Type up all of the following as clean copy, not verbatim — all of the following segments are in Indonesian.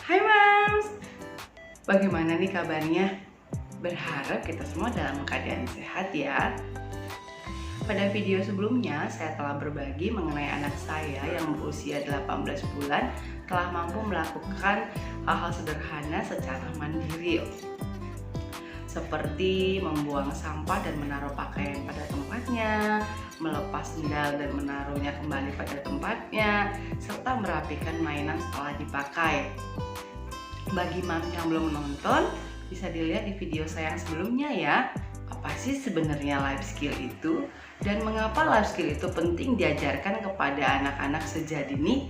Hai Mams, bagaimana nih kabarnya? Berharap kita semua dalam keadaan sehat ya. Pada video sebelumnya, saya telah berbagi mengenai anak saya yang berusia 18 bulan telah mampu melakukan hal-hal sederhana secara mandiri, seperti membuang sampah dan menaruh pakaian pada tempatnya, melepas sendal dan menaruhnya kembali pada tempatnya, serta merapikan mainan setelah dipakai. Bagi mams yang belum menonton, bisa dilihat di video saya yang sebelumnya ya. Apa sih sebenarnya life skill itu? Dan mengapa life skill itu penting diajarkan kepada anak-anak sejak dini?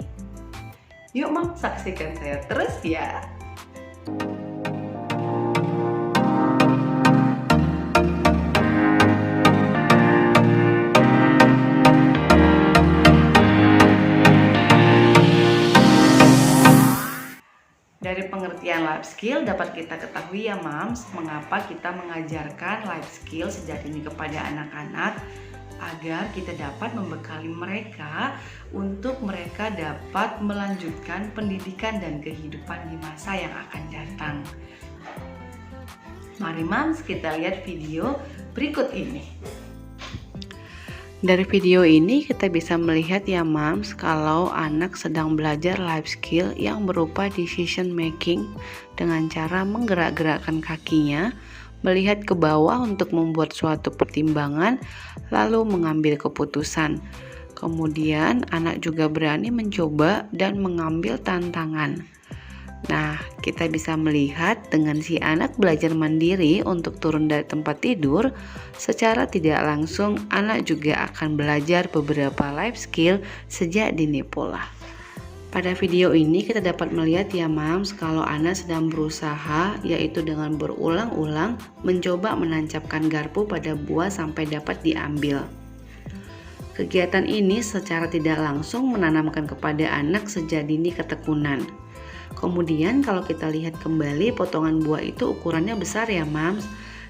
Yuk mams, saksikan saya terus ya. Dari pengertian life skill dapat kita ketahui ya mams, mengapa kita mengajarkan life skill sejak dini kepada anak-anak, agar kita dapat membekali mereka untuk mereka dapat melanjutkan pendidikan dan kehidupan di masa yang akan datang. Mari mams, kita lihat video berikut ini. Dari video ini kita bisa melihat ya mams, kalau anak sedang belajar life skill yang berupa decision making dengan cara menggerak-gerakkan kakinya, melihat ke bawah untuk membuat suatu pertimbangan, lalu mengambil keputusan. Kemudian anak juga berani mencoba dan mengambil tantangan. Nah, kita bisa melihat dengan si anak belajar mandiri untuk turun dari tempat tidur, secara tidak langsung anak juga akan belajar beberapa life skill sejak dini pula. Pada video ini kita dapat melihat ya mams, kalau anak sedang berusaha, yaitu dengan berulang-ulang mencoba menancapkan garpu pada buah sampai dapat diambil. Kegiatan ini secara tidak langsung menanamkan kepada anak sejak dini ketekunan. Kemudian kalau kita lihat kembali, potongan buah itu ukurannya besar ya mams.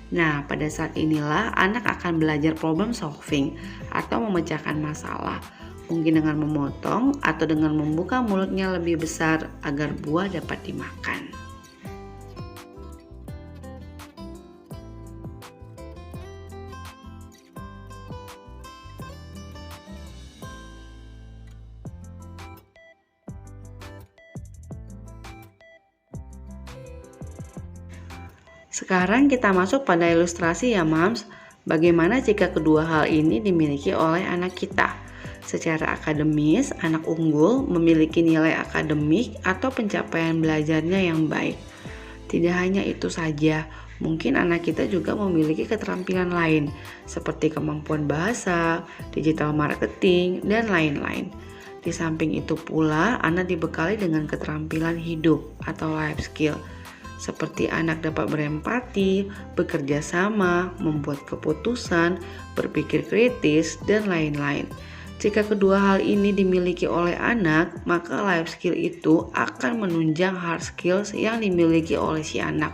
Nah, pada saat inilah anak akan belajar problem solving atau memecahkan masalah. Mungkin dengan memotong atau dengan membuka mulutnya lebih besar agar buah dapat dimakan. Sekarang kita masuk pada ilustrasi ya mams. Bagaimana jika kedua hal ini dimiliki oleh anak kita? Secara akademis, anak unggul memiliki nilai akademik atau pencapaian belajarnya yang baik. Tidak hanya itu saja, mungkin anak kita juga memiliki keterampilan lain, seperti kemampuan bahasa, digital marketing, dan lain-lain. Di samping itu pula, anak dibekali dengan keterampilan hidup atau life skill, seperti anak dapat berempati, bekerja sama, membuat keputusan, berpikir kritis, dan lain-lain. Jika kedua hal ini dimiliki oleh anak, maka life skill itu akan menunjang hard skills yang dimiliki oleh si anak.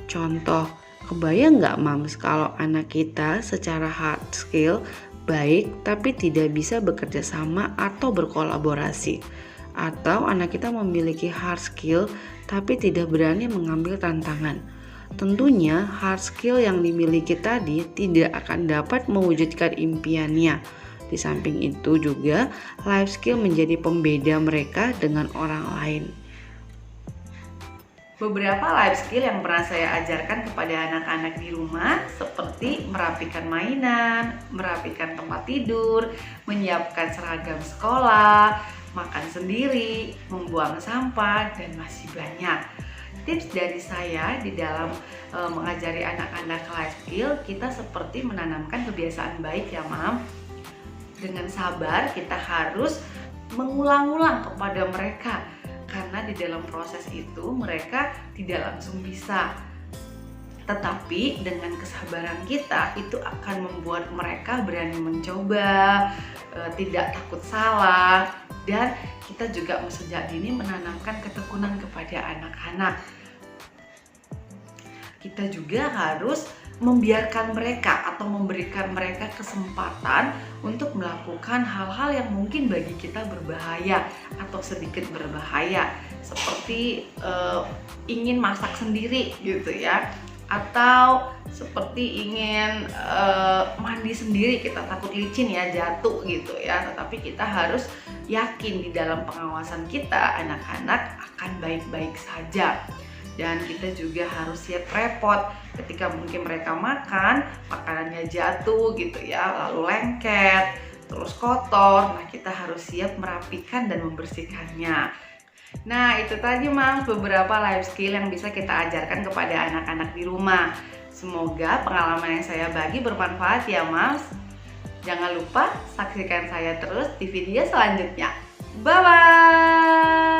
Contoh, kebayang nggak mams kalau anak kita secara hard skill baik tapi tidak bisa bekerja sama atau berkolaborasi? Atau anak kita memiliki hard skill tapi tidak berani mengambil tantangan. Tentunya hard skill yang dimiliki tadi tidak akan dapat mewujudkan impiannya. Di samping itu juga life skill menjadi pembeda mereka dengan orang lain. Beberapa life skill yang pernah saya ajarkan kepada anak-anak di rumah seperti merapikan mainan, merapikan tempat tidur, menyiapkan seragam sekolah, makan sendiri, membuang sampah, dan masih banyak. Tips dari saya di dalam mengajari anak-anak life skill, kita seperti menanamkan kebiasaan baik ya mam. Dengan sabar kita harus mengulang-ulang kepada mereka, karena di dalam proses itu mereka tidak langsung bisa. Tetapi dengan kesabaran kita itu akan membuat mereka berani mencoba, tidak takut salah, dan kita juga sejak dini menanamkan ketekunan kepada anak-anak. Kita juga harus membiarkan mereka atau memberikan mereka kesempatan untuk melakukan hal-hal yang mungkin bagi kita berbahaya atau sedikit berbahaya, seperti ingin masak sendiri gitu ya, atau seperti ingin mandi sendiri. Kita takut licin ya, jatuh gitu ya, tetapi kita harus yakin di dalam pengawasan kita anak-anak akan baik-baik saja. Dan kita juga harus siap repot ketika mungkin mereka makan, makanannya jatuh gitu ya, lalu lengket, terus kotor. Nah, kita harus siap merapikan dan membersihkannya. Nah, itu tadi Mams beberapa life skill yang bisa kita ajarkan kepada anak-anak di rumah. Semoga pengalaman yang saya bagi bermanfaat ya Mams. Jangan lupa saksikan saya terus di video selanjutnya. Bye-bye!